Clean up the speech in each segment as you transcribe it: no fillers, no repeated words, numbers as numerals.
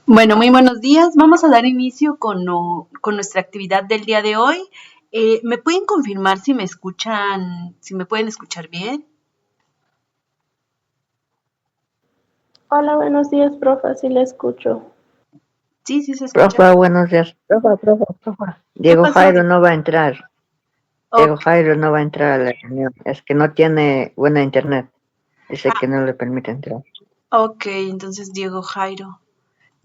Bueno, muy buenos días. Vamos a dar inicio con nuestra actividad del día de hoy. ¿Me pueden confirmar si me escuchan, si me pueden escuchar bien? Hola, buenos días, profe, sí le escucho. Sí, sí se escucha. Profa, buenos días. Profa. ¿Qué Diego pasó? Jairo no va a entrar. Diego Ok, Jairo no va a entrar a la reunión. Es que no tiene buena internet. Dice que no le permite entrar. ok, entonces Diego Jairo.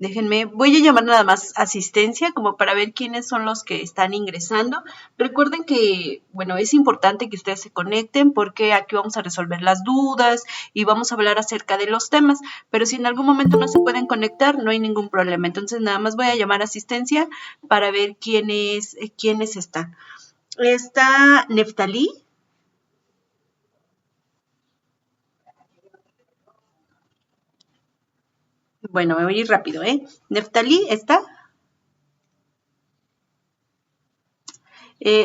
Déjenme, voy a llamar nada más asistencia como para ver quiénes son los que están ingresando. Recuerden que, bueno, es importante que ustedes se conecten porque aquí vamos a resolver las dudas y vamos a hablar acerca de los temas, pero si en algún momento no se pueden conectar, no hay ningún problema. Entonces nada más voy a llamar asistencia para ver quiénes están. Está Neftalí. Bueno, me voy a ir rápido, ¿eh? Neftalí está.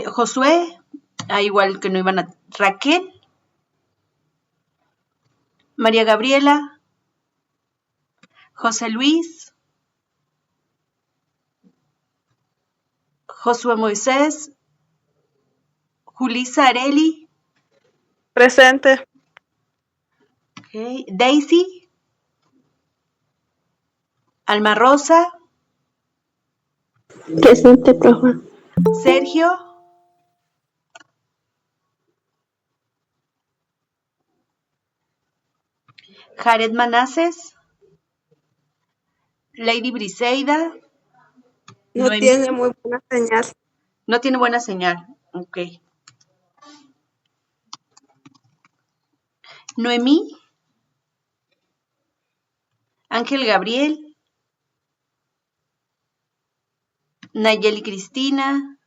Josué, igual que no iban a. Raquel. María Gabriela, José Luis, Josué Moisés, Julisa Areli, Presente. okay, Daisy, Alma Rosa, Presente, profe. Sergio, Jared Manases, Lady Briseida, No Noemí. tiene muy buena señal. No tiene buena señal. Ok. Noemí, Ángel Gabriel, Nayeli Cristina,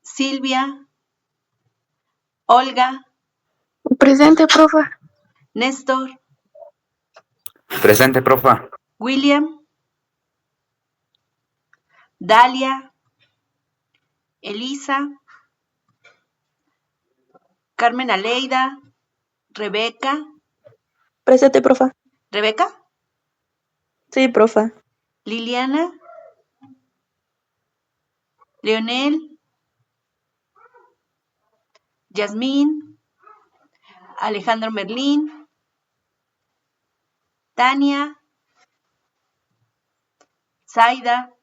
Silvia, Olga, Presente, profe. Néstor, Presente, profa. William, Dalia, Elisa, Carmen Aleida, Rebeca. Presente, profe. ¿Rebeca? Sí, profe. Liliana, Leonel, Yasmín, Alejandro Merlín, Tania, Zaida,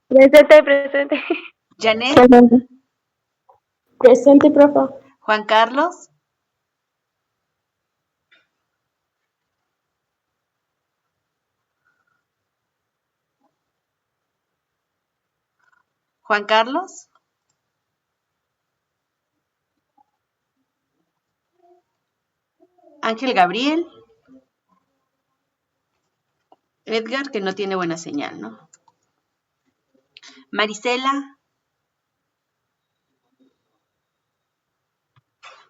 Presente. Janet, Presente. Presente, profe. Juan Carlos, Juan Carlos, Ángel Gabriel, Edgar, que no tiene buena señal, ¿no? Marisela,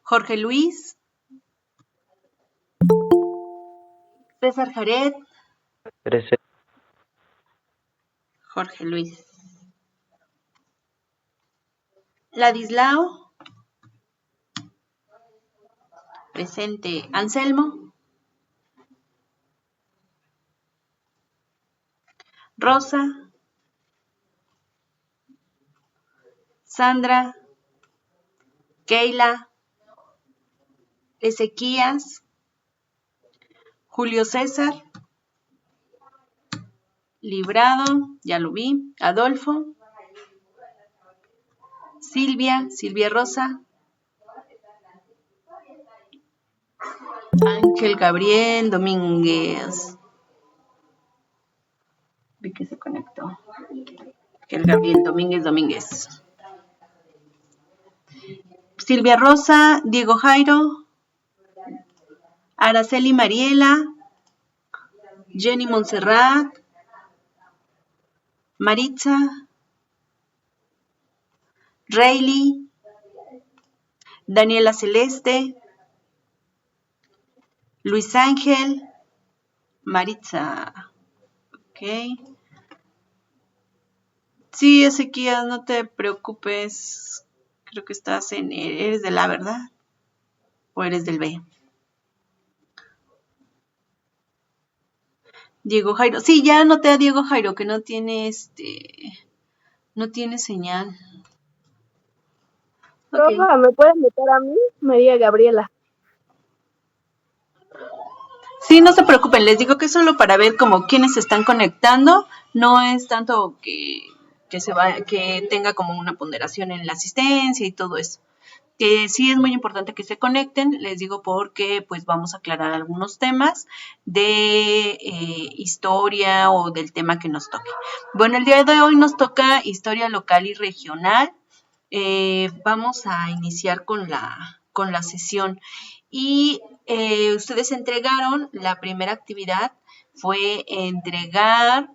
Jorge Luis, César Jared, Presente. Jorge Luis, Ladislao, presente, Anselmo, Rosa, Sandra, Keila, Ezequías, Julio César, Librado, ya lo vi, Adolfo, Silvia Rosa, Ángel Gabriel Domínguez. Vi que se conectó. Ángel Gabriel Domínguez. Silvia Rosa, Diego Jairo, Araceli Mariela, Jenny Montserrat, Maritza, Rayleigh, Daniela Celeste, Luis Ángel, Maritza. Ok. Sí, Ezequiel, no te preocupes. Creo que eres del A, ¿verdad? ¿O eres del B? Diego Jairo. Sí, ya anoté a Diego Jairo, que no tiene no tiene señal. Ok. Profa, ¿me pueden meter a mí? María Gabriela. Sí, no se preocupen, les digo que es solo para ver como quiénes se están conectando, no es tanto que tenga como una ponderación en la asistencia y todo eso. Que sí es muy importante que se conecten, les digo porque pues vamos a aclarar algunos temas de historia o del tema que nos toque. Bueno, el día de hoy nos toca historia local y regional. Vamos a iniciar con la sesión y ustedes entregaron, la primera actividad fue entregar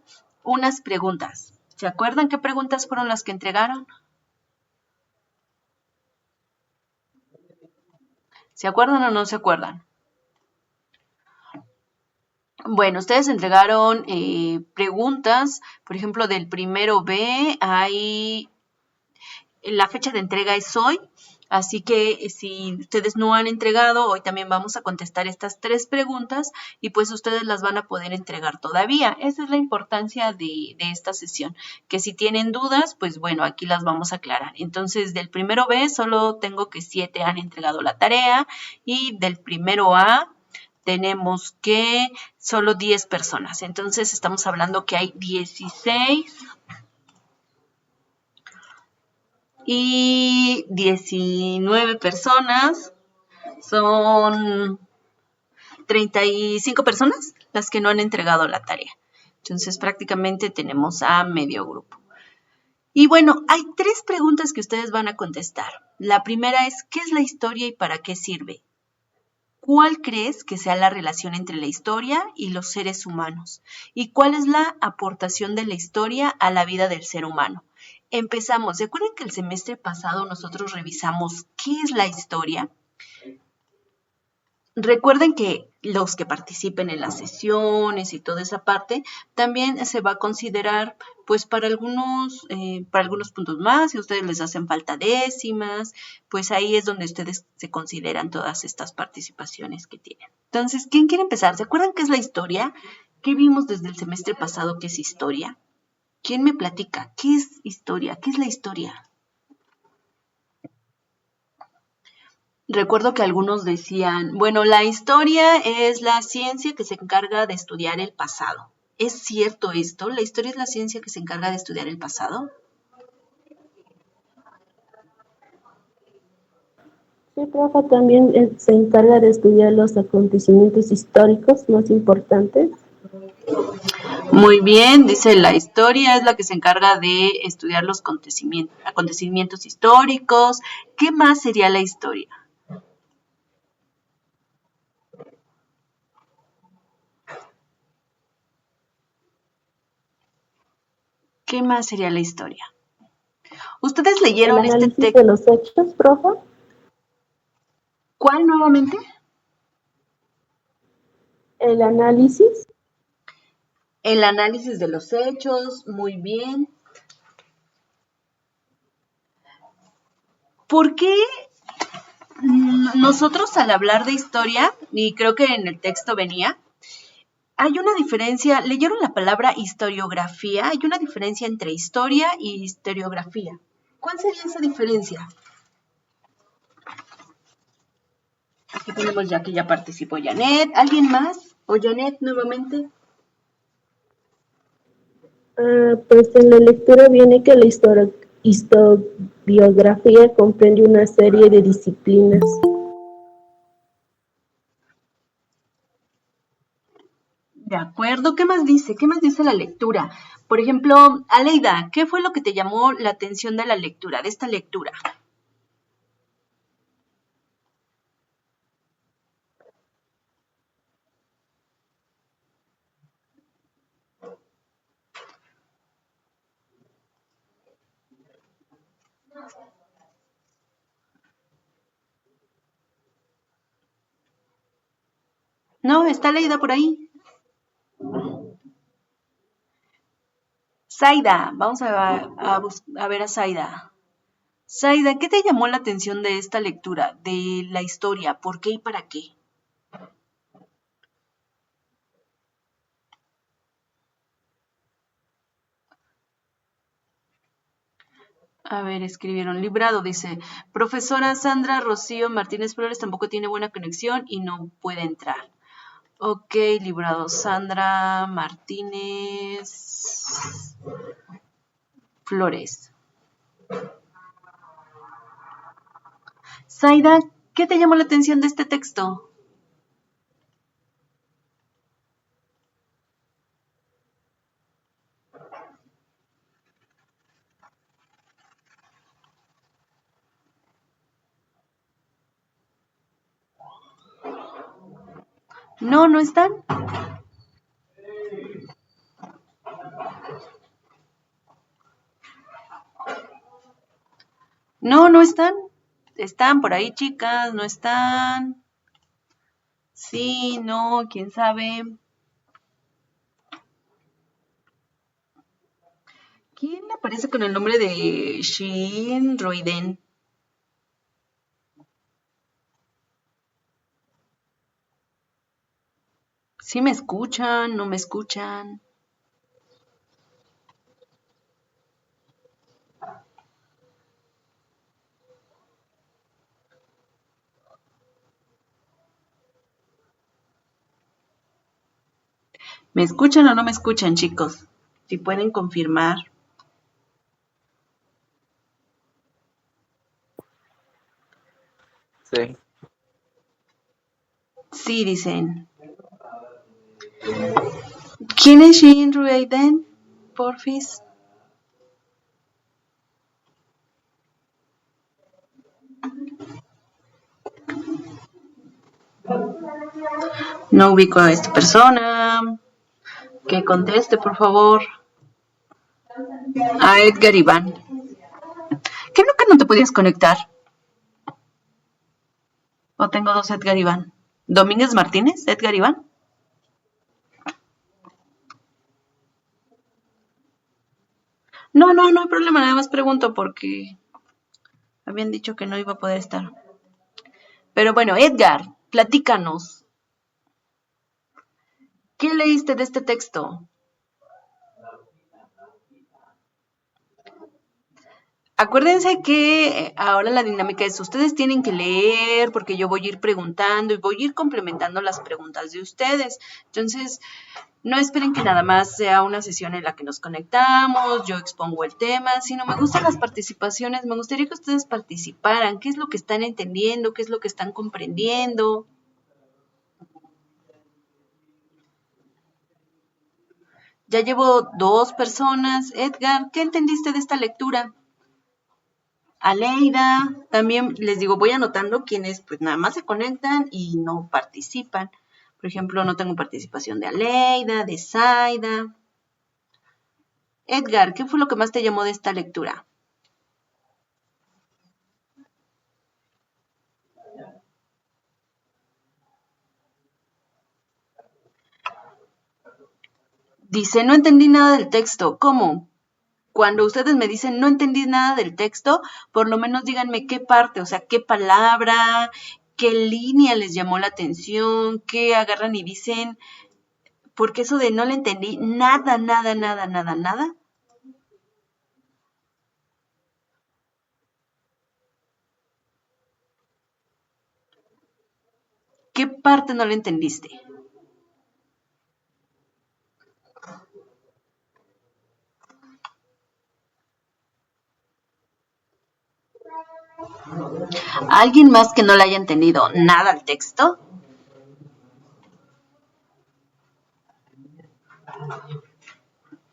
unas preguntas. ¿Se acuerdan qué preguntas fueron las que entregaron? ¿Se acuerdan o no se acuerdan? Bueno, ustedes entregaron preguntas, por ejemplo, del primero B, la fecha de entrega es hoy, así que si ustedes no han entregado, hoy también vamos a contestar estas 3 preguntas y pues ustedes las van a poder entregar todavía. Esa es la importancia de esta sesión, que si tienen dudas, pues bueno, aquí las vamos a aclarar. Entonces, del primero B solo tengo que 7 han entregado la tarea y del primero A tenemos que solo 10 personas. Entonces, estamos hablando que hay 16 y 19 personas. Son 35 personas las que no han entregado la tarea. Entonces, prácticamente tenemos a medio grupo. Y bueno, hay 3 preguntas que ustedes van a contestar. La primera es, ¿qué es la historia y para qué sirve? ¿Cuál crees que sea la relación entre la historia y los seres humanos? ¿Y cuál es la aportación de la historia a la vida del ser humano? Empezamos. ¿Se acuerdan que el semestre pasado nosotros revisamos qué es la historia? Recuerden que los que participen en las sesiones y toda esa parte también se va a considerar pues para algunos puntos más, si a ustedes les hacen falta décimas, pues ahí es donde ustedes se consideran todas estas participaciones que tienen. Entonces, ¿quién quiere empezar? ¿Se acuerdan qué es la historia? ¿Qué vimos desde el semestre pasado que es historia? ¿Quién me platica? ¿Qué es historia? ¿Qué es la historia? Recuerdo que algunos decían, bueno, la historia es la ciencia que se encarga de estudiar el pasado. ¿Es cierto esto? ¿La historia es la ciencia que se encarga de estudiar el pasado? Sí, profa, también se encarga de estudiar los acontecimientos históricos más importantes. Muy bien, dice, la historia es la que se encarga de estudiar los acontecimientos históricos. ¿Qué más sería la historia? ¿Qué más sería la historia? ¿Ustedes El leyeron este análisis de texto? los hechos, profa. ¿Cuál nuevamente? El análisis. El análisis de los hechos, muy bien. ¿Por qué nosotros al hablar de historia, y creo que en el texto venía, hay una diferencia, leyeron la palabra historiografía, hay una diferencia entre historia y historiografía. ¿Cuál sería esa diferencia? Aquí tenemos ya que ya participó Janet. ¿Alguien más? ¿O Janet nuevamente? Pues en la lectura viene que la historiografía comprende una serie de disciplinas. De acuerdo, ¿qué más dice? ¿Qué más dice la lectura? Por ejemplo, Aleida, ¿qué fue lo que te llamó la atención de la lectura, de esta lectura? No, está Aleida por ahí. Zaida, vamos a ver a Zaida. Zaida, ¿qué te llamó la atención de esta lectura, de la historia? ¿Por qué y para qué? A ver, escribieron librado, dice. Profesora Sandra Rocío Martínez Flores tampoco tiene buena conexión y no puede entrar. Ok, librado. Sandra Martínez Flores. Zaida, ¿qué te llamó la atención de este texto? No, no están. No, no están. Están por ahí, chicas, no están. Sí, no, quién sabe. ¿Quién aparece con el nombre de Shin Roiden? ¿Sí me escuchan? ¿No me escuchan? ¿Me escuchan o no me escuchan, chicos? Si pueden confirmar. Sí. Sí, dicen. ¿Quién es Shin Roiden? Porfis. No ubico a esta persona. Que conteste, por favor. A Edgar Iván. ¿Qué nunca no te podías conectar? ¿O tengo dos Edgar Iván? ¿Domínguez Martínez? ¿Edgar Iván? No, no, no hay problema. Nada más pregunto porque habían dicho que no iba a poder estar. Pero bueno, Edgar, platícanos. ¿Qué leíste de este texto? Acuérdense que ahora la dinámica es, ustedes tienen que leer porque yo voy a ir preguntando y voy a ir complementando las preguntas de ustedes. Entonces, no esperen que nada más sea una sesión en la que nos conectamos, yo expongo el tema, sino me gustan las participaciones, me gustaría que ustedes participaran, qué es lo que están entendiendo, qué es lo que están comprendiendo. Ya llevo 2 personas. Edgar, ¿qué entendiste de esta lectura? Aleida, también les digo, voy anotando quienes pues nada más se conectan y no participan. Por ejemplo, no tengo participación de Aleida, de Zaida. Edgar, ¿qué fue lo que más te llamó de esta lectura? Dice, no entendí nada del texto. ¿Cómo? Cuando ustedes me dicen no entendí nada del texto, por lo menos díganme qué parte, o sea, qué palabra, qué línea les llamó la atención, qué agarran y dicen, porque eso de no le entendí nada, nada, nada, nada, nada. ¿Qué parte no le entendiste? ¿Alguien más que no le haya entendido nada al texto?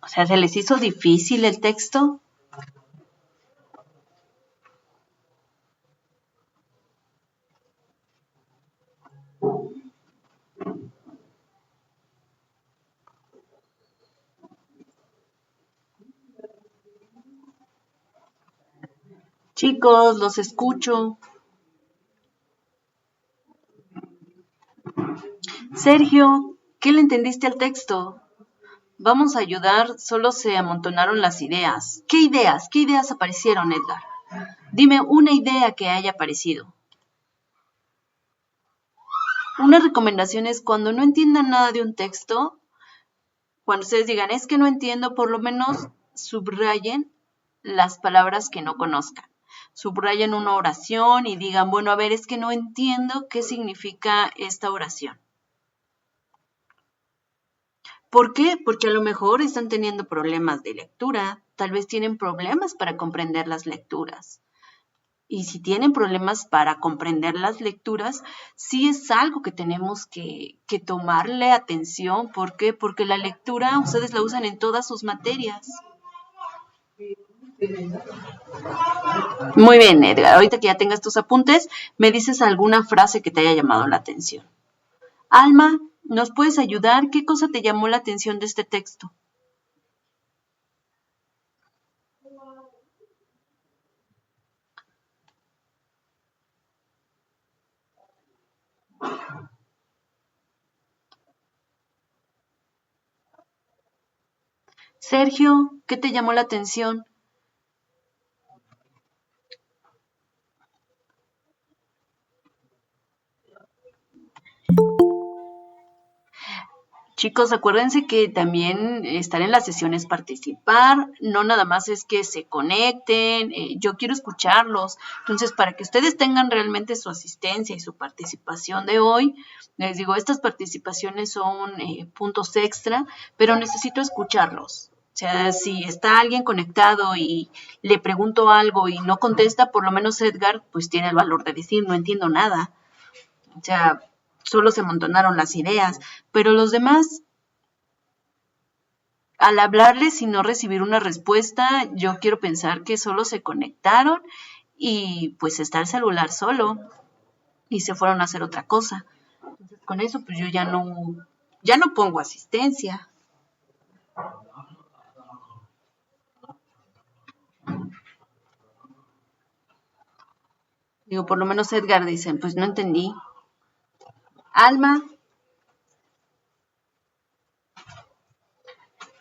O sea, ¿se les hizo difícil el texto? Chicos, los escucho. Sergio, ¿qué le entendiste al texto? Vamos a ayudar, solo se amontonaron las ideas. ¿Qué ideas? ¿Qué ideas aparecieron, Edgar? Dime una idea que haya aparecido. Una recomendación es cuando no entiendan nada de un texto, cuando ustedes digan, es que no entiendo, por lo menos subrayen las palabras que no conozcan. Subrayen una oración y digan, bueno, a ver, es que no entiendo qué significa esta oración. ¿Por qué? Porque a lo mejor están teniendo problemas de lectura, tal vez tienen problemas para comprender las lecturas. Y si tienen problemas para comprender las lecturas, sí es algo que tenemos que tomarle atención. ¿Por qué? Porque la lectura ustedes la usan en todas sus materias. Muy bien, Edgar. Ahorita que ya tengas tus apuntes, me dices alguna frase que te haya llamado la atención. Alma, ¿nos puedes ayudar? ¿Qué cosa te llamó la atención de este texto? Sergio, ¿qué te llamó la atención? Chicos, acuérdense que también estar en las sesiones participar, no nada más es que se conecten, yo quiero escucharlos. Entonces, para que ustedes tengan realmente su asistencia y su participación de hoy, les digo, estas participaciones son puntos extra, pero necesito escucharlos. O sea, si está alguien conectado y le pregunto algo y no contesta, por lo menos Edgar, pues tiene el valor de decir, no entiendo nada. O sea, solo se amontonaron las ideas, pero los demás, al hablarles y no recibir una respuesta, yo quiero pensar que solo se conectaron y pues está el celular solo y se fueron a hacer otra cosa. Entonces, con eso pues yo ya no pongo asistencia. Digo, por lo menos Edgar dicen, pues no entendí. Alma.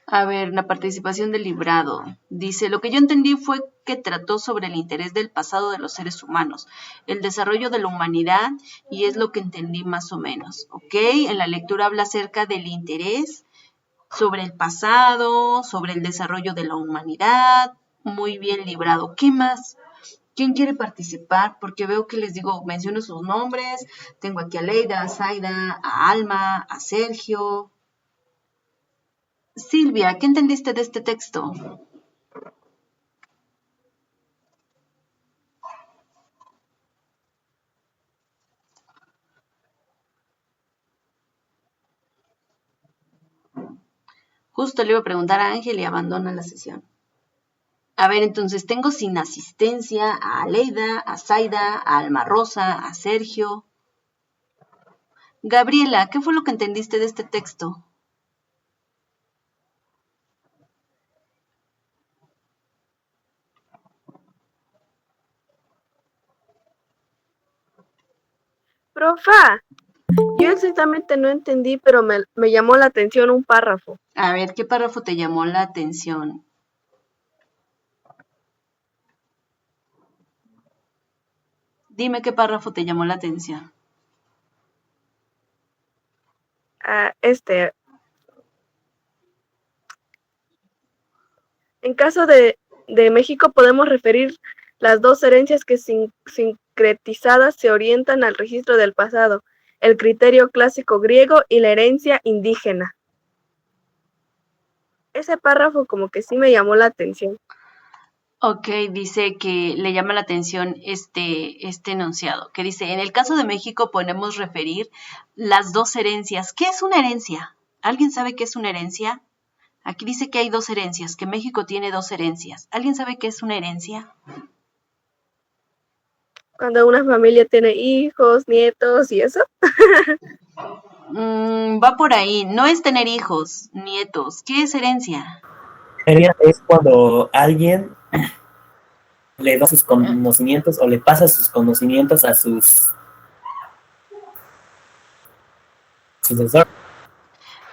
A ver, la participación del librado. Dice, lo que yo entendí fue que trató sobre el interés del pasado de los seres humanos, el desarrollo de la humanidad, y es lo que entendí más o menos, ¿ok? En la lectura habla acerca del interés sobre el pasado, sobre el desarrollo de la humanidad. Muy bien librado. ¿Qué más? ¿Quién quiere participar? Porque veo que les digo, menciono sus nombres. Tengo aquí a Leida, a Zaida, a Alma, a Sergio. Silvia, ¿qué entendiste de este texto? Justo le iba a preguntar a Ángel y abandona la sesión. A ver, entonces tengo sin asistencia a Aleida, a Zaida, a Alma Rosa, a Sergio. Gabriela, ¿qué fue lo que entendiste de este texto? Profa, yo exactamente no entendí, pero me llamó la atención un párrafo. A ver, ¿qué párrafo te llamó la atención? Dime qué párrafo te llamó la atención. En caso de México podemos referir las dos herencias que sincretizadas se orientan al registro del pasado, el criterio clásico griego y la herencia indígena. Ese párrafo como que sí me llamó la atención. Ok, dice que le llama la atención este enunciado, que dice, en el caso de México podemos referir las dos herencias. ¿Qué es una herencia? ¿Alguien sabe qué es una herencia? Aquí dice que hay dos herencias, que México tiene dos herencias. ¿Alguien sabe qué es una herencia? Cuando una familia tiene hijos, nietos y eso. Va por ahí. No es tener hijos, nietos. ¿Qué es herencia? Herencia es cuando alguien le da sus conocimientos o le pasa sus conocimientos a sus sucesores.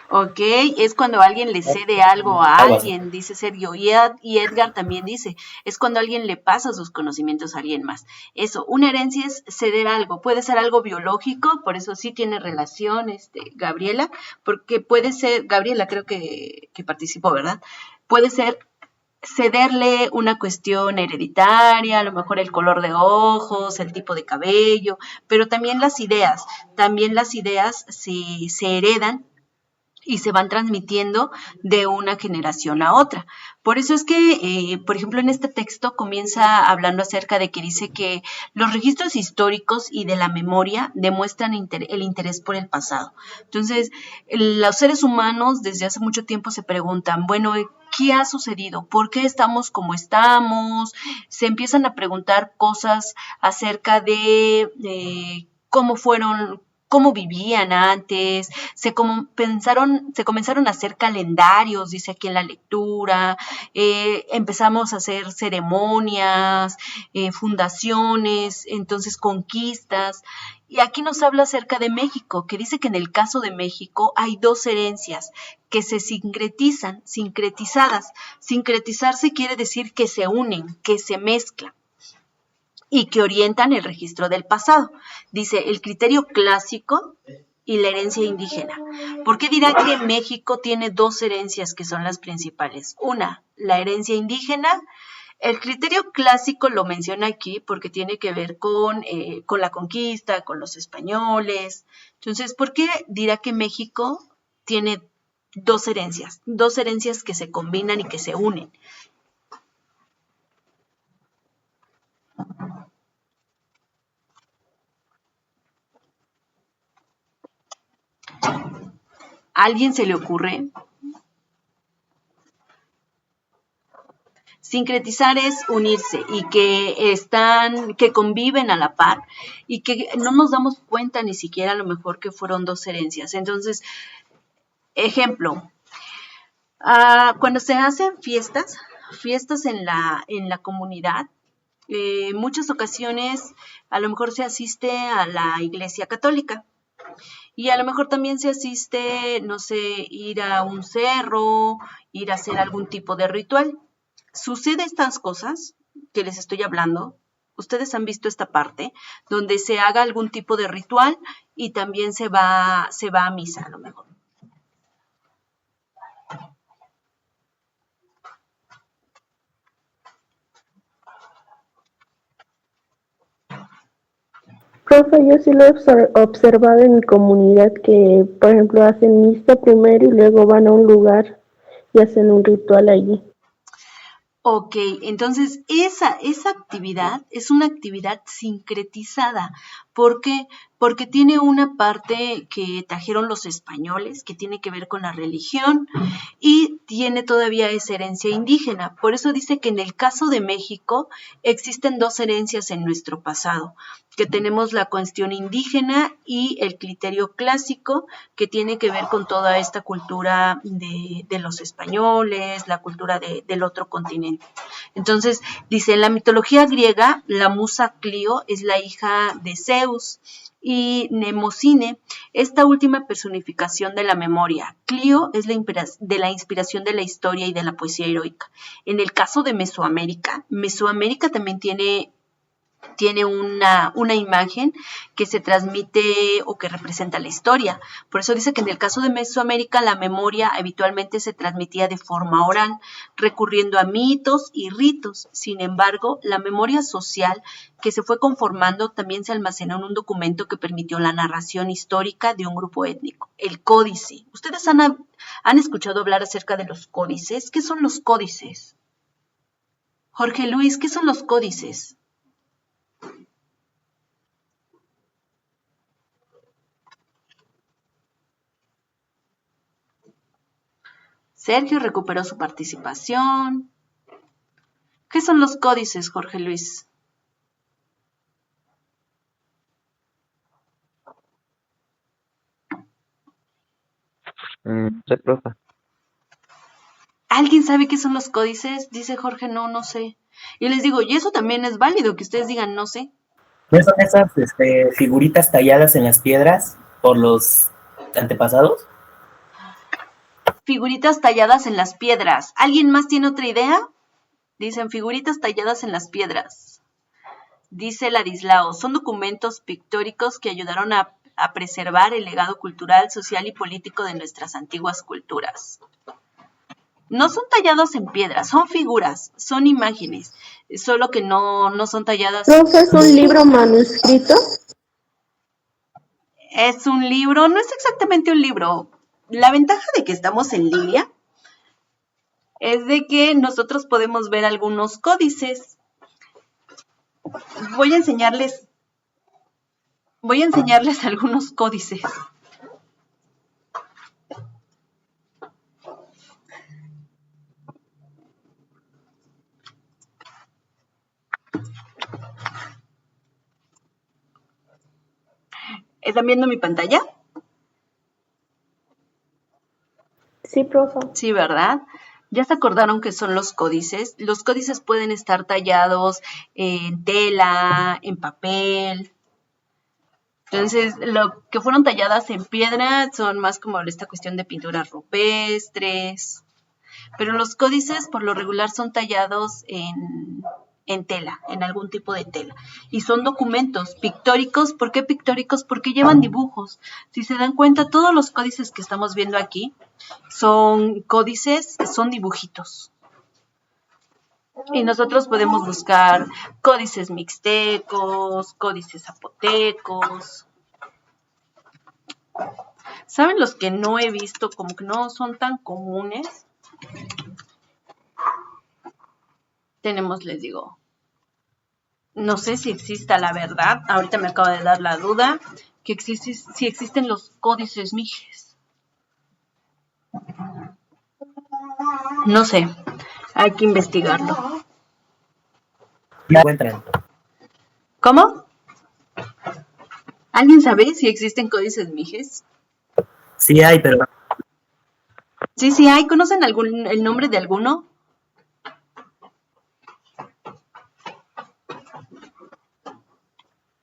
Ok, es cuando alguien le cede algo a alguien, dice Sergio. Y Edgar también dice, es cuando alguien le pasa sus conocimientos a alguien más. Eso, una herencia es ceder algo. Puede ser algo biológico, por eso sí tiene relación, Gabriela, porque puede ser, Gabriela creo que participó, ¿verdad? Puede ser cederle una cuestión hereditaria, a lo mejor el color de ojos, el tipo de cabello, pero también las ideas se heredan y se van transmitiendo de una generación a otra. Por eso es que, por ejemplo, en este texto comienza hablando acerca de que dice que los registros históricos y de la memoria demuestran el interés por el pasado. Entonces, los seres humanos desde hace mucho tiempo se preguntan, bueno, ¿qué ha sucedido? ¿Por qué estamos como estamos? Se empiezan a preguntar cosas acerca de cómo vivían antes, se comenzaron a hacer calendarios, dice aquí en la lectura, empezamos a hacer ceremonias, fundaciones, entonces conquistas. Y aquí nos habla acerca de México, que dice que en el caso de México hay dos herencias que se sincretizadas. Sincretizarse quiere decir que se unen, que se mezclan y que orientan el registro del pasado. Dice, el criterio clásico y la herencia indígena. ¿Por qué dirá que México tiene dos herencias que son las principales? Una, la herencia indígena. El criterio clásico lo menciona aquí porque tiene que ver con la conquista, con los españoles. Entonces, ¿por qué dirá que México tiene dos herencias? Dos herencias que se combinan y que se unen. ¿A alguien se le ocurre? Sincretizar es unirse y que conviven a la par y que no nos damos cuenta ni siquiera a lo mejor que fueron dos herencias. Entonces, ejemplo, cuando se hacen fiestas en la comunidad, muchas ocasiones a lo mejor se asiste a la iglesia católica. Y a lo mejor también se asiste, no sé, ir a un cerro, ir a hacer algún tipo de ritual. Sucede estas cosas que les estoy hablando. Ustedes han visto esta parte donde se haga algún tipo de ritual y también se va a misa a lo mejor. Profe, yo sí lo he observado en mi comunidad que, por ejemplo, hacen misa primero y luego van a un lugar y hacen un ritual allí. Ok, entonces esa actividad es una actividad sincretizada. ¿Por qué? Porque tiene una parte que trajeron los españoles, que tiene que ver con la religión, y tiene todavía esa herencia indígena. Por eso dice que en el caso de México existen dos herencias en nuestro pasado, que tenemos la cuestión indígena y el criterio clásico, que tiene que ver con toda esta cultura de los españoles, la cultura del otro continente. Entonces, dice, en la mitología griega, la musa Clío es la hija de Zeus y Mnemosine, esta última personificación de la memoria. Clío es de la inspiración de la historia y de la poesía heroica. En el caso de Mesoamérica también tiene una imagen que se transmite o que representa la historia. Por eso dice que en el caso de Mesoamérica la memoria habitualmente se transmitía de forma oral, recurriendo a mitos y ritos. Sin embargo, la memoria social que se fue conformando también se almacenó en un documento que permitió la narración histórica de un grupo étnico, el códice. ¿Ustedes han escuchado hablar acerca de los códices? ¿Qué son los códices? Jorge Luis, ¿qué son los códices? Sergio recuperó su participación. ¿Qué son los códices, Jorge Luis? Sí, profe. ¿Alguien sabe qué son los códices? Dice Jorge, no sé. Y les digo, y eso también es válido, que ustedes digan no sé. ¿No son esas figuritas talladas en las piedras por los antepasados? Figuritas talladas en las piedras. ¿Alguien más tiene otra idea? Dicen figuritas talladas en las piedras. Dice Ladislao, son documentos pictóricos que ayudaron a preservar el legado cultural, social y político de nuestras antiguas culturas. No son tallados en piedra, son figuras, son imágenes, solo que no son talladas. Profe, ¿es un libro manuscrito? Es un libro, no es exactamente un libro. La ventaja de que estamos en línea es de que nosotros podemos ver algunos códices. Voy a enseñarles algunos códices. ¿Están viendo mi pantalla? Sí, profe. Sí, ¿verdad? ¿Ya se acordaron qué son los códices? Los códices pueden estar tallados en tela, en papel. Entonces, lo que fueron talladas en piedra son más como esta cuestión de pinturas rupestres. Pero los códices por lo regular son tallados en tela, en algún tipo de tela. Y son documentos pictóricos. ¿Por qué pictóricos? Porque llevan dibujos. Si se dan cuenta, todos los códices que estamos viendo aquí son códices, son dibujitos. Y nosotros podemos buscar códices mixtecos, códices zapotecos. ¿Saben los que no he visto? Como que no son tan comunes. Tenemos, les digo, no sé si exista la verdad, ahorita me acaba de dar la duda, que si existen los códices mijes. No sé, hay que investigarlo. La encuentran. ¿Cómo? ¿Alguien sabe si existen códices mijes? Sí hay, pero Sí hay. ¿Conocen el nombre de alguno?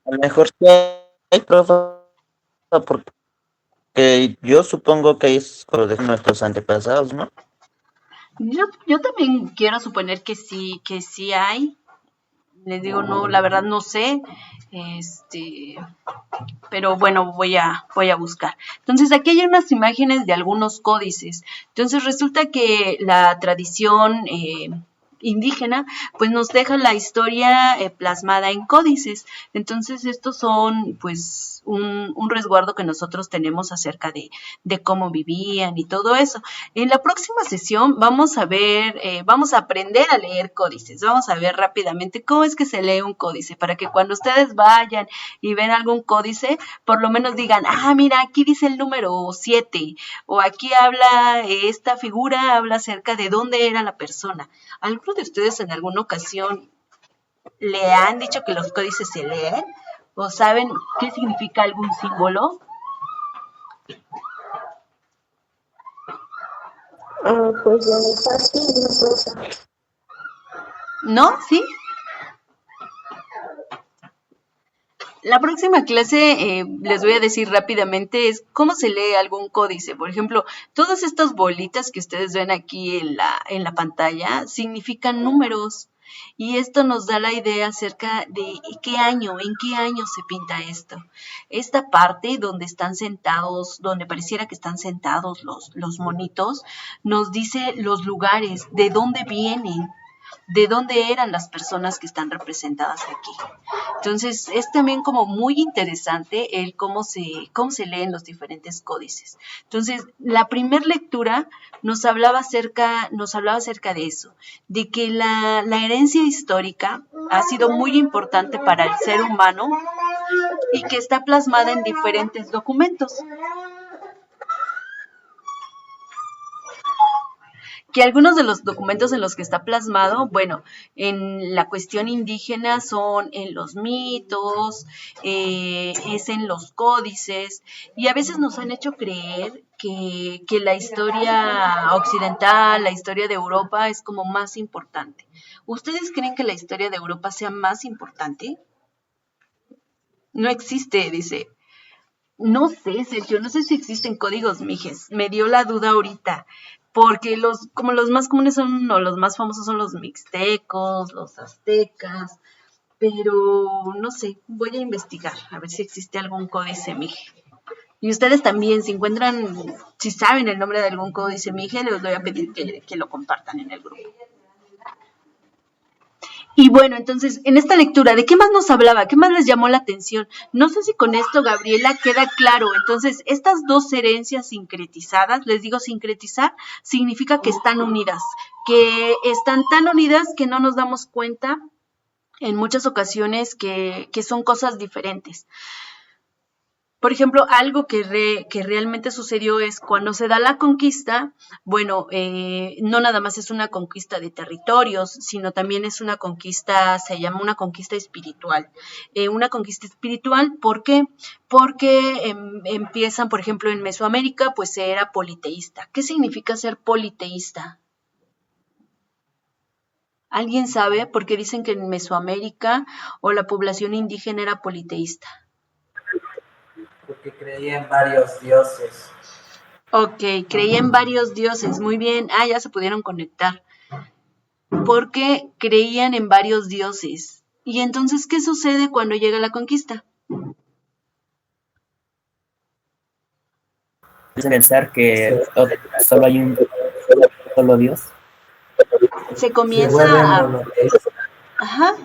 A lo mejor sí hay, profe, porque yo supongo que es con lo de nuestros antepasados, ¿no? Yo también quiero suponer que sí hay. Les digo, no, la verdad no sé. Pero bueno, voy a buscar. Entonces, aquí hay unas imágenes de algunos códices. Entonces, resulta que la tradición indígena, pues nos deja la historia plasmada en códices. Entonces, estos son, pues, un resguardo que nosotros tenemos acerca de cómo vivían y todo eso. En la próxima sesión vamos a ver, vamos a aprender a leer códices. Vamos a ver rápidamente cómo es que se lee un códice, para que cuando ustedes vayan y ven algún códice, por lo menos digan, mira, aquí dice el número 7, o aquí habla, esta figura habla acerca de dónde era la persona. ¿Alguno de ustedes en alguna ocasión le han dicho que los códices se leen? ¿O saben qué significa algún símbolo? Pues la verdad sí, no, profe. ¿No? ¿Sí? La próxima clase les voy a decir rápidamente es cómo se lee algún códice. Por ejemplo, todas estas bolitas que ustedes ven aquí en la pantalla significan números. Y esto nos da la idea acerca de en qué año se pinta esto. Esta parte donde están sentados, donde pareciera que están sentados los monitos, nos dice los lugares, de dónde vienen, de dónde eran las personas que están representadas aquí. Entonces, es también como muy interesante el cómo se leen los diferentes códices. Entonces, la primera lectura nos hablaba acerca de eso, de que la herencia histórica ha sido muy importante para el ser humano y que está plasmada en diferentes documentos. Que algunos de los documentos en los que está plasmado, bueno, en la cuestión indígena son en los mitos, es en los códices, y a veces nos han hecho creer que la historia occidental, la historia de Europa es como más importante. ¿Ustedes creen que la historia de Europa sea más importante? No existe, dice. No sé, Sergio, no sé si existen códigos mijes. Me dio la duda ahorita, porque como los más comunes son, o los más famosos son los mixtecos, los aztecas, pero no sé, voy a investigar, a ver si existe algún códice mije. Y ustedes también, si encuentran, si saben el nombre de algún códice Mije, les voy a pedir que lo compartan en el grupo. Y bueno, entonces, en esta lectura, ¿de qué más nos hablaba? ¿Qué más les llamó la atención? No sé si con esto, Gabriela, queda claro. Entonces, estas dos herencias sincretizadas, les digo, sincretizar significa que están unidas, que están tan unidas que no nos damos cuenta en muchas ocasiones que son cosas diferentes. Por ejemplo, algo que realmente sucedió es cuando se da la conquista, bueno, no nada más es una conquista de territorios, sino también es una conquista, se llama una conquista espiritual. Una conquista espiritual, ¿por qué? Porque empiezan, por ejemplo, en Mesoamérica, pues se era politeísta. ¿Qué significa ser politeísta? ¿Alguien sabe por qué dicen que en Mesoamérica o la población indígena era politeísta? Porque creía en varios dioses. Ok, creía en varios dioses, muy bien. Ah, ya se pudieron conectar. Porque creían en varios dioses. Y entonces, ¿qué sucede cuando llega la conquista? Es pensar que solo hay un solo Dios. Se comienza Se vuelven a... monoteístas. Ajá.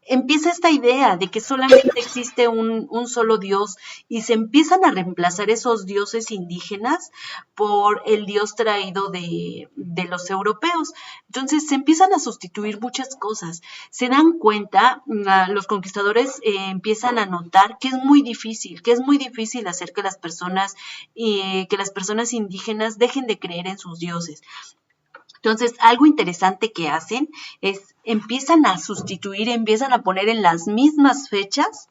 Empieza esta idea de que solamente existe un solo Dios y se empiezan a reemplazar esos dioses indígenas por el Dios traído de los europeos. Entonces se empiezan a sustituir muchas cosas. Se dan cuenta, los conquistadores empiezan a notar que es muy difícil hacer que las personas indígenas dejen de creer en sus dioses. Entonces, algo interesante que hacen es empiezan a sustituir, empiezan a poner en las mismas fechas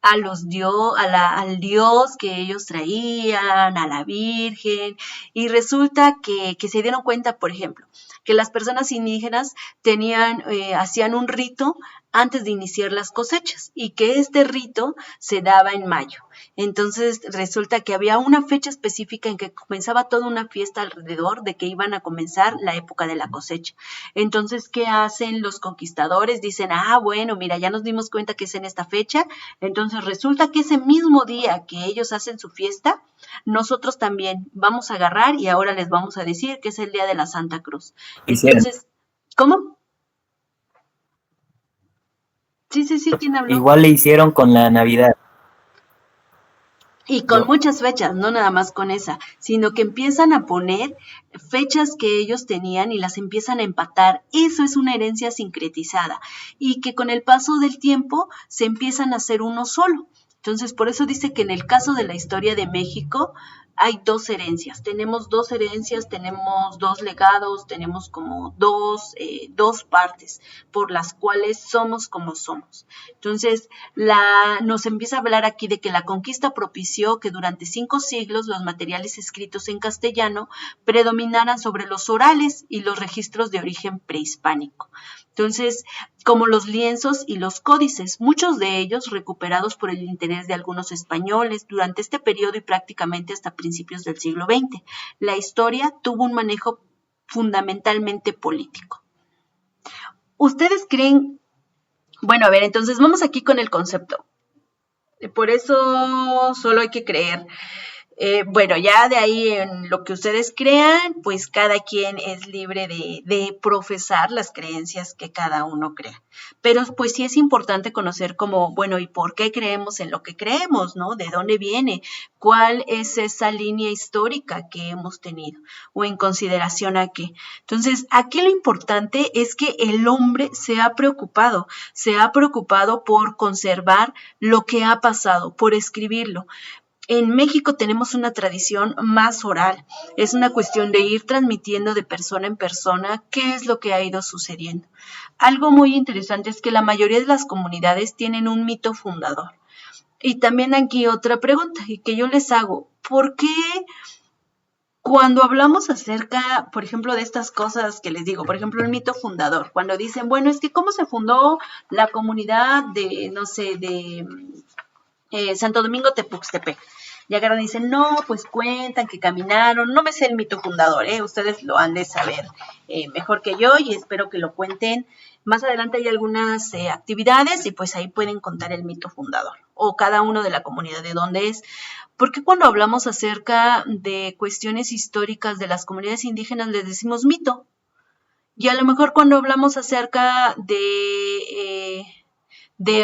al Dios que ellos traían, a la Virgen, y resulta que se dieron cuenta, por ejemplo, que las personas indígenas hacían un rito antes de iniciar las cosechas y que este rito se daba en mayo. Entonces resulta que había una fecha específica en que comenzaba toda una fiesta alrededor de que iban a comenzar la época de la cosecha. Entonces, ¿qué hacen los conquistadores? Dicen, bueno, mira, ya nos dimos cuenta que es en esta fecha, entonces resulta que ese mismo día que ellos hacen su fiesta, nosotros también vamos a agarrar y ahora les vamos a decir que es el día de la Santa Cruz. Entonces, ¿cómo? Sí, ¿quién habló? Igual le hicieron con la Navidad. Y con muchas fechas, no nada más con esa, sino que empiezan a poner fechas que ellos tenían y las empiezan a empatar. Eso es una herencia sincretizada y que con el paso del tiempo se empiezan a hacer uno solo. Entonces, por eso dice que en el caso de la historia de México hay dos herencias. Tenemos dos herencias, tenemos dos legados, tenemos como dos partes por las cuales somos como somos. Entonces, nos empieza a hablar aquí de que la conquista propició que durante 5 siglos los materiales escritos en castellano predominaran sobre los orales y los registros de origen prehispánico. Entonces, como los lienzos y los códices, muchos de ellos recuperados por el interés de algunos españoles durante este periodo y prácticamente hasta principios del siglo XX. La historia tuvo un manejo fundamentalmente político. ¿Ustedes creen? Bueno, a ver, entonces vamos aquí con el concepto. Por eso solo hay que creer. Bueno, ya de ahí en lo que ustedes crean, pues cada quien es libre de profesar las creencias que cada uno crea. Pero pues sí es importante conocer como, bueno, ¿y por qué creemos en lo que creemos, no? ¿De dónde viene? ¿Cuál es esa línea histórica que hemos tenido? ¿O en consideración a qué? Entonces, aquí lo importante es que el hombre se ha preocupado por conservar lo que ha pasado, por escribirlo. En México tenemos una tradición más oral. Es una cuestión de ir transmitiendo de persona en persona qué es lo que ha ido sucediendo. Algo muy interesante es que la mayoría de las comunidades tienen un mito fundador. Y también aquí otra pregunta y que yo les hago. ¿Por qué cuando hablamos acerca, por ejemplo, de estas cosas que les digo, por ejemplo, el mito fundador, cuando dicen, bueno, es que cómo se fundó la comunidad de, no sé, de Santo Domingo Tepuxtepec? Y agarran y dicen, no, pues cuentan que caminaron, no me sé el mito fundador, ustedes lo han de saber mejor que yo y espero que lo cuenten. Más adelante hay algunas actividades y pues ahí pueden contar el mito fundador. o cada uno de la comunidad de dónde es. ¿Por qué cuando hablamos acerca de cuestiones históricas de las comunidades indígenas les decimos mito? Y a lo mejor cuando hablamos acerca de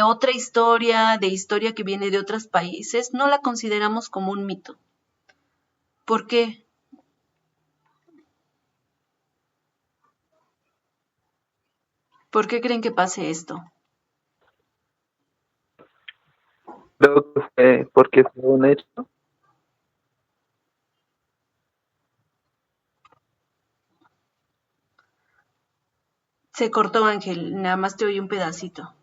otra historia, de historia que viene de otros países, no la consideramos como un mito. ¿Por qué? ¿Por qué creen que pase esto? Creo que fue porque fue un hecho. Se cortó, Ángel, nada más te oí un pedacito.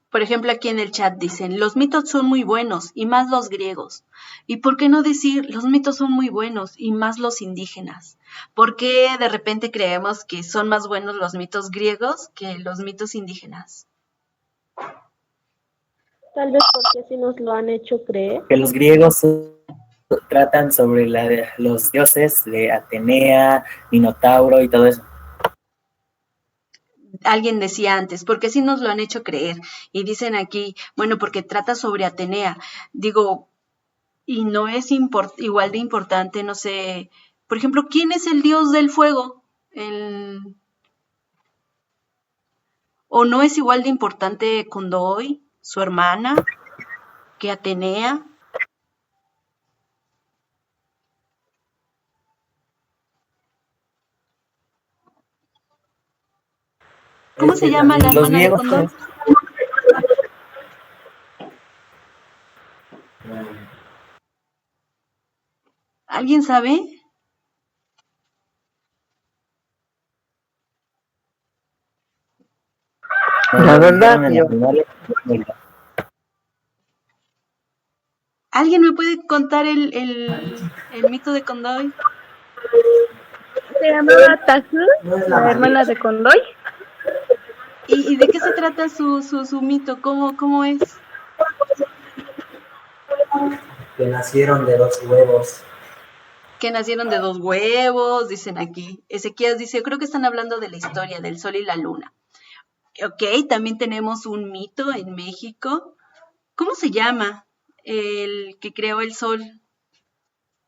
Por ejemplo, aquí en el chat dicen, los mitos son muy buenos, y más los griegos. ¿Y por qué no decir, los mitos son muy buenos, y más los indígenas? ¿Por qué de repente creemos que son más buenos los mitos griegos que los mitos indígenas? Tal vez porque así nos lo han hecho creer. Que los griegos tratan sobre los dioses de Atenea, Minotauro y todo eso. Alguien decía antes, porque sí nos lo han hecho creer. Y dicen aquí, bueno, porque trata sobre Atenea. Digo, y no es igual de importante, no sé, por ejemplo, ¿quién es el dios del fuego? ¿O no es igual de importante Condoy, su hermana, que Atenea? ¿Cómo se llama la Los hermana de griegos, Condoy? ¿Alguien sabe? La verdad, en la yo, primaria. ¿Alguien me puede contar el mito de Condoy? Se llamaba Tazú, la hermana de Condoy. ¿Y de qué se trata su mito? ¿Cómo es? Que nacieron de 2 huevos. Que nacieron de 2 huevos, dicen aquí. Ezequías dice, creo que están hablando de la historia del sol y la luna. Ok, también tenemos un mito en México. ¿Cómo se llama el que creó el sol?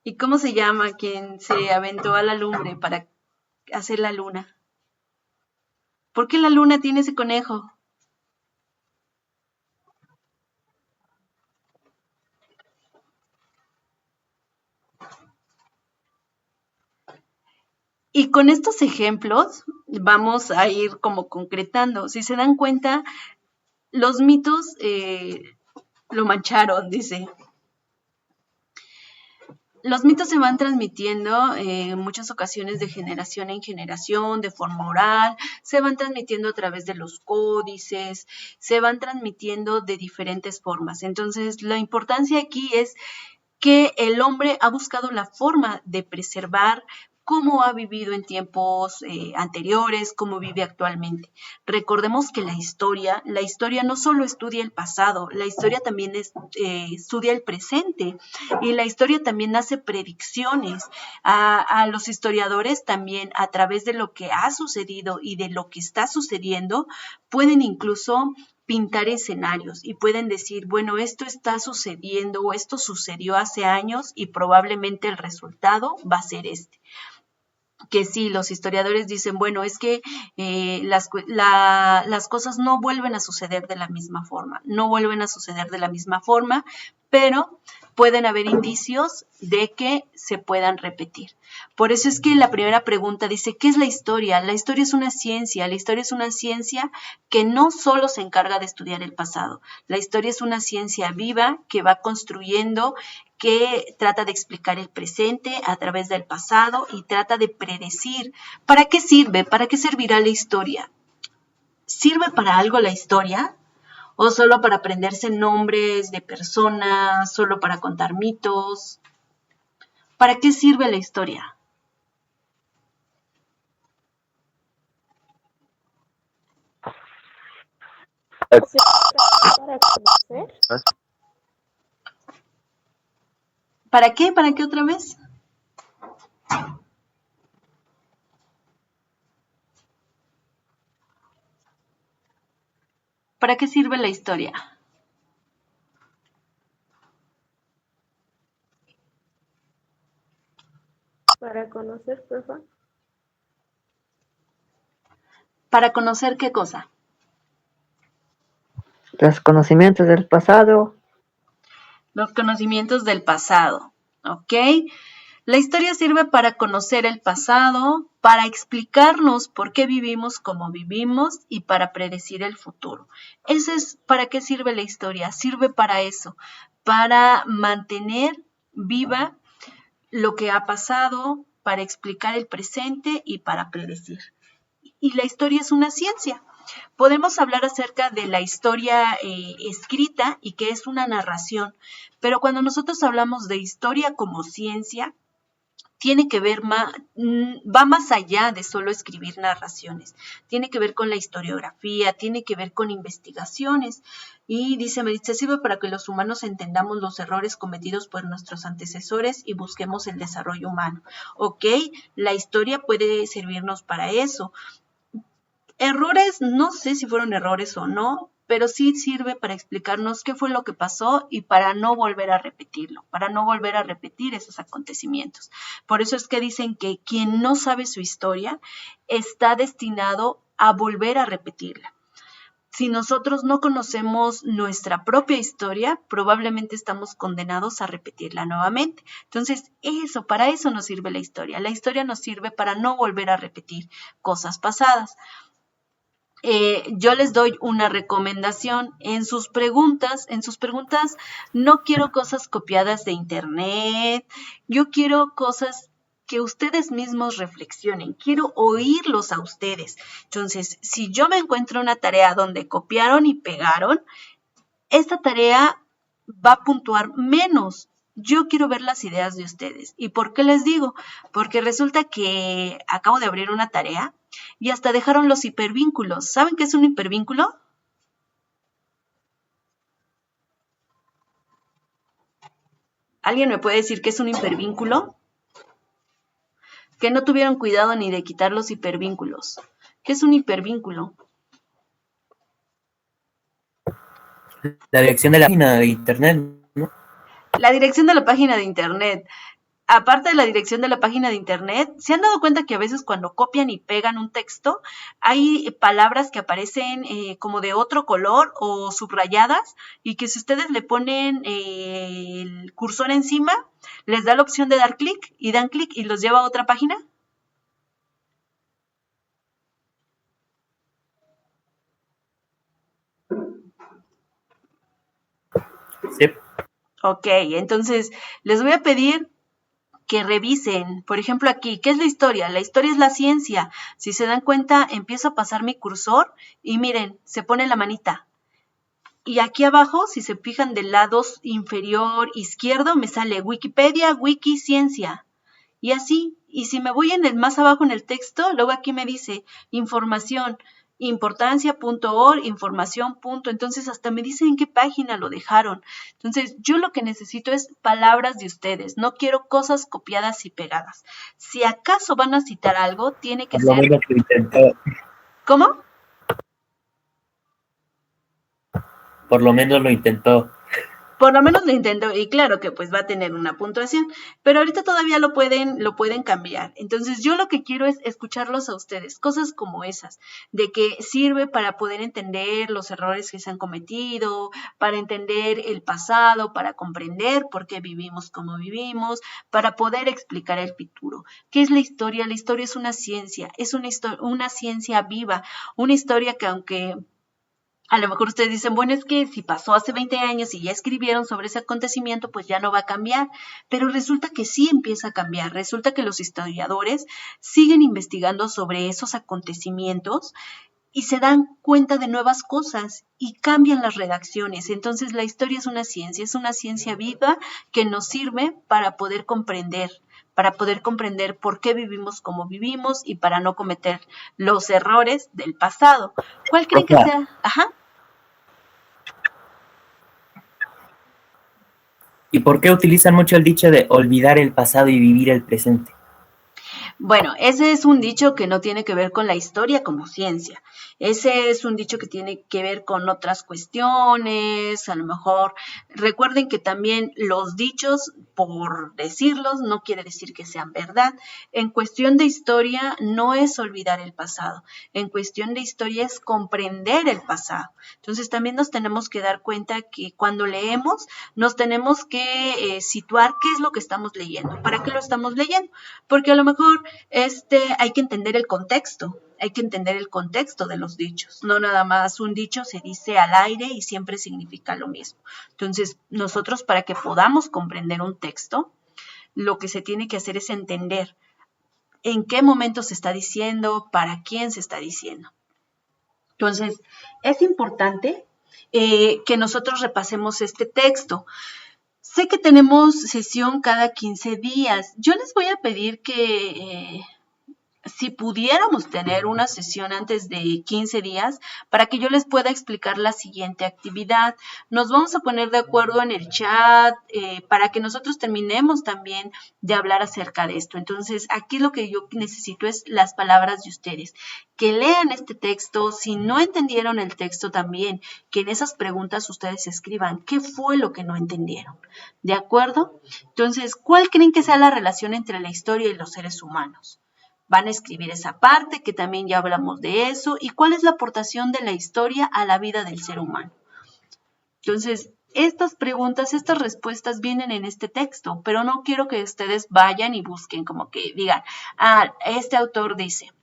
¿Y cómo se llama quien se aventó a la lumbre para hacer la luna? ¿Por qué la luna tiene ese conejo? Y con estos ejemplos vamos a ir como concretando. Si se dan cuenta, los mitos lo mancharon, dice. Los mitos se van transmitiendo en muchas ocasiones de generación en generación, de forma oral, se van transmitiendo a través de los códices, se van transmitiendo de diferentes formas. Entonces, la importancia aquí es que el hombre ha buscado la forma de preservar cómo ha vivido en tiempos anteriores, cómo vive actualmente. Recordemos que la historia no solo estudia el pasado, la historia también estudia el presente y la historia también hace predicciones. A los historiadores también, a través de lo que ha sucedido y de lo que está sucediendo, pueden incluso pintar escenarios y pueden decir, bueno, esto está sucediendo o esto sucedió hace años y probablemente el resultado va a ser este. Que sí, los historiadores dicen, bueno, es que las cosas no vuelven a suceder de la misma forma, pero pueden haber indicios de que se puedan repetir. Por eso es que la primera pregunta dice, ¿qué es la historia? La historia es una ciencia que no solo se encarga de estudiar el pasado, la historia es una ciencia viva que va construyendo, que trata de explicar el presente a través del pasado y trata de predecir. ¿Para qué sirve? ¿Para qué servirá la historia? ¿Sirve para algo la historia? ¿O solo para aprenderse nombres de personas, solo para contar mitos? ¿Para qué sirve la historia? Para conocer. ¿Para qué? ¿Para qué otra vez? ¿Para qué sirve la historia? Para conocer, profe. ¿Para conocer qué cosa? Los conocimientos del pasado. Los conocimientos del pasado, ¿ok? La historia sirve para conocer el pasado, para explicarnos por qué vivimos como vivimos y para predecir el futuro. Ese es para qué sirve la historia. Sirve para eso, para mantener viva lo que ha pasado, para explicar el presente y para predecir. Y la historia es una ciencia. Podemos hablar acerca de la historia escrita y que es una narración, pero cuando nosotros hablamos de historia como ciencia, tiene que ver va más allá de solo escribir narraciones. Tiene que ver con la historiografía, tiene que ver con investigaciones. Y dice Meritza, sirve para que los humanos entendamos los errores cometidos por nuestros antecesores y busquemos el desarrollo humano. Ok, la historia puede servirnos para eso. Errores, no sé si fueron errores o no, pero sí sirve para explicarnos qué fue lo que pasó y para no volver a repetirlo, para no volver a repetir esos acontecimientos. Por eso es que dicen que quien no sabe su historia está destinado a volver a repetirla. Si nosotros no conocemos nuestra propia historia, probablemente estamos condenados a repetirla nuevamente. Entonces, para eso nos sirve la historia. La historia nos sirve para no volver a repetir cosas pasadas. Yo les doy una recomendación en sus preguntas. No quiero cosas copiadas de internet, yo quiero cosas que ustedes mismos reflexionen, quiero oírlos a ustedes. Entonces, si yo me encuentro una tarea donde copiaron y pegaron, esta tarea va a puntuar menos. Yo quiero ver las ideas de ustedes. ¿Y por qué les digo? Porque resulta que acabo de abrir una tarea y hasta dejaron los hipervínculos. ¿Saben qué es un hipervínculo? ¿Alguien me puede decir qué es un hipervínculo? Que no tuvieron cuidado ni de quitar los hipervínculos. ¿Qué es un hipervínculo? La dirección de la página de internet, ¿no? La dirección de la página de internet. Aparte de la dirección de la página de internet, ¿se han dado cuenta que a veces cuando copian y pegan un texto, hay palabras que aparecen como de otro color o subrayadas y que si ustedes le ponen el cursor encima, les da la opción de dar clic y dan clic y los lleva a otra página? Sí. Ok, entonces les voy a pedir que revisen, por ejemplo aquí, ¿qué es la historia? La historia es la ciencia. Si se dan cuenta, empiezo a pasar mi cursor y miren, se pone la manita. Y aquí abajo, si se fijan del lado inferior izquierdo, me sale Wikipedia, Wiki, Ciencia. Y así, y si me voy en el más abajo en el texto, luego aquí me dice información, importancia.org, información. Entonces hasta me dicen en qué página lo dejaron. Entonces yo lo que necesito es palabras de ustedes, no quiero cosas copiadas y pegadas. Si acaso van a citar algo, tiene que Por lo ser... menos lo intentó. ¿Cómo? Por lo menos lo intentó. Por lo menos lo intento y claro que pues va a tener una puntuación, pero ahorita todavía lo pueden cambiar. Entonces yo lo que quiero es escucharlos a ustedes, cosas como esas, de que sirve para poder entender los errores que se han cometido, para entender el pasado, para comprender por qué vivimos como vivimos, para poder explicar el futuro. ¿Qué es la historia? La historia es una ciencia, es una ciencia viva, una historia que aunque... A lo mejor ustedes dicen, bueno, es que si pasó hace 20 años y ya escribieron sobre ese acontecimiento, pues ya no va a cambiar. Pero resulta que sí empieza a cambiar. Resulta que los historiadores siguen investigando sobre esos acontecimientos y se dan cuenta de nuevas cosas y cambian las redacciones. Entonces la historia es una ciencia viva que nos sirve para poder comprender por qué vivimos como vivimos y para no cometer los errores del pasado. ¿Cuál creen que sea? Ajá. ¿Y por qué utilizan mucho el dicho de olvidar el pasado y vivir el presente? Bueno, ese es un dicho que no tiene que ver con la historia como ciencia. Ese es un dicho que tiene que ver con otras cuestiones, a lo mejor. Recuerden que también los dichos, por decirlos, no quiere decir que sean verdad. En cuestión de historia no es olvidar el pasado. En cuestión de historia es comprender el pasado. Entonces también nos tenemos que dar cuenta que cuando leemos nos tenemos que situar qué es lo que estamos leyendo, para qué lo estamos leyendo, porque a lo mejor hay que entender el contexto. Hay que entender el contexto de los dichos. No nada más un dicho se dice al aire y siempre significa lo mismo. Entonces, nosotros para que podamos comprender un texto, lo que se tiene que hacer es entender en qué momento se está diciendo, para quién se está diciendo. Entonces, es importante que nosotros repasemos este texto. Sé que tenemos sesión cada 15 días. Yo les voy a pedir que si pudiéramos tener una sesión antes de 15 días para que yo les pueda explicar la siguiente actividad. Nos vamos a poner de acuerdo en el chat para que nosotros terminemos también de hablar acerca de esto. Entonces, aquí lo que yo necesito es las palabras de ustedes. Que lean este texto, si no entendieron el texto también, que en esas preguntas ustedes escriban qué fue lo que no entendieron. ¿De acuerdo? Entonces, ¿cuál creen que sea la relación entre la historia y los seres humanos? Van a escribir esa parte, que también ya hablamos de eso, y cuál es la aportación de la historia a la vida del ser humano. Entonces, estas preguntas, estas respuestas vienen en este texto, pero no quiero que ustedes vayan y busquen, como que digan, este autor dice.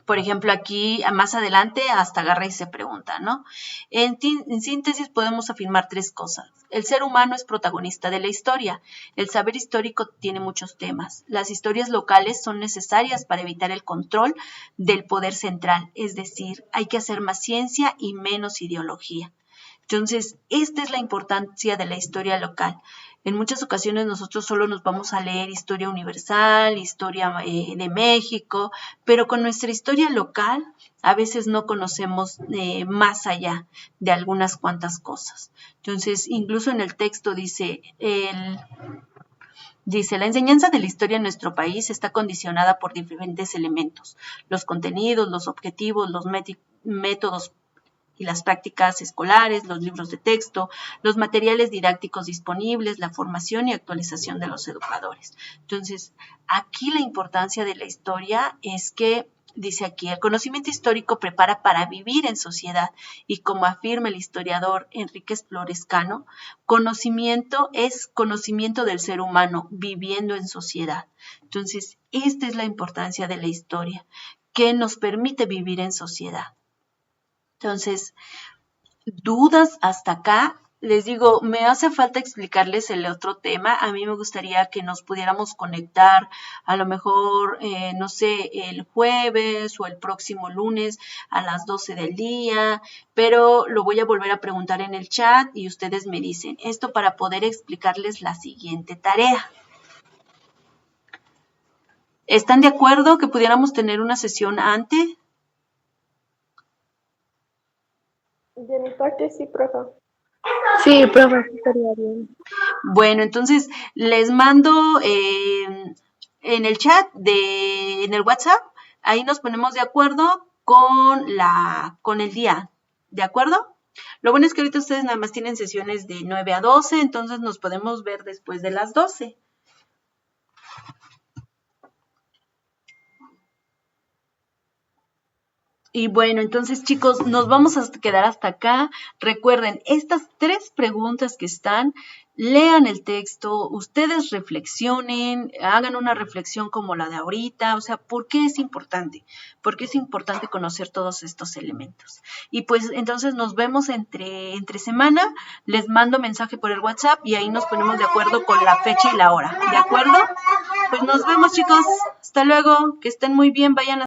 Por ejemplo, aquí más adelante hasta agarra y se pregunta, ¿no? En síntesis podemos afirmar 3 cosas. El ser humano es protagonista de la historia. El saber histórico tiene muchos temas. Las historias locales son necesarias para evitar el control del poder central. Es decir, hay que hacer más ciencia y menos ideología. Entonces, esta es la importancia de la historia local. En muchas ocasiones nosotros solo nos vamos a leer historia universal, historia de México, pero con nuestra historia local a veces no conocemos más allá de algunas cuantas cosas. Entonces, incluso en el texto dice, la enseñanza de la historia en nuestro país está condicionada por diferentes elementos, los contenidos, los objetivos, los métodos y las prácticas escolares, los libros de texto, los materiales didácticos disponibles, la formación y actualización de los educadores. Entonces, aquí la importancia de la historia es que, dice aquí, el conocimiento histórico prepara para vivir en sociedad y como afirma el historiador Enríquez Flores Cano, conocimiento es conocimiento del ser humano viviendo en sociedad. Entonces, esta es la importancia de la historia, que nos permite vivir en sociedad. Entonces, dudas hasta acá. Les digo, me hace falta explicarles el otro tema. A mí me gustaría que nos pudiéramos conectar a lo mejor, no sé, el jueves o el próximo lunes a las 12 del día, pero lo voy a volver a preguntar en el chat y ustedes me dicen esto para poder explicarles la siguiente tarea. ¿Están de acuerdo que pudiéramos tener una sesión antes? De mi parte, sí, profe. Sí, profe, estaría bien. Bueno, entonces les mando en el chat, en el WhatsApp, ahí nos ponemos de acuerdo con el día, ¿de acuerdo? Lo bueno es que ahorita ustedes nada más tienen sesiones de 9 a 12, entonces nos podemos ver después de las 12. Y bueno, entonces chicos, nos vamos a quedar hasta acá. Recuerden, estas 3 preguntas que están, lean el texto, ustedes reflexionen, hagan una reflexión como la de ahorita, o sea, ¿por qué es importante? ¿Por qué es importante conocer todos estos elementos? Y pues entonces nos vemos entre semana, les mando mensaje por el WhatsApp y ahí nos ponemos de acuerdo con la fecha y la hora, ¿de acuerdo? Pues nos vemos chicos, hasta luego, que estén muy bien, vayan a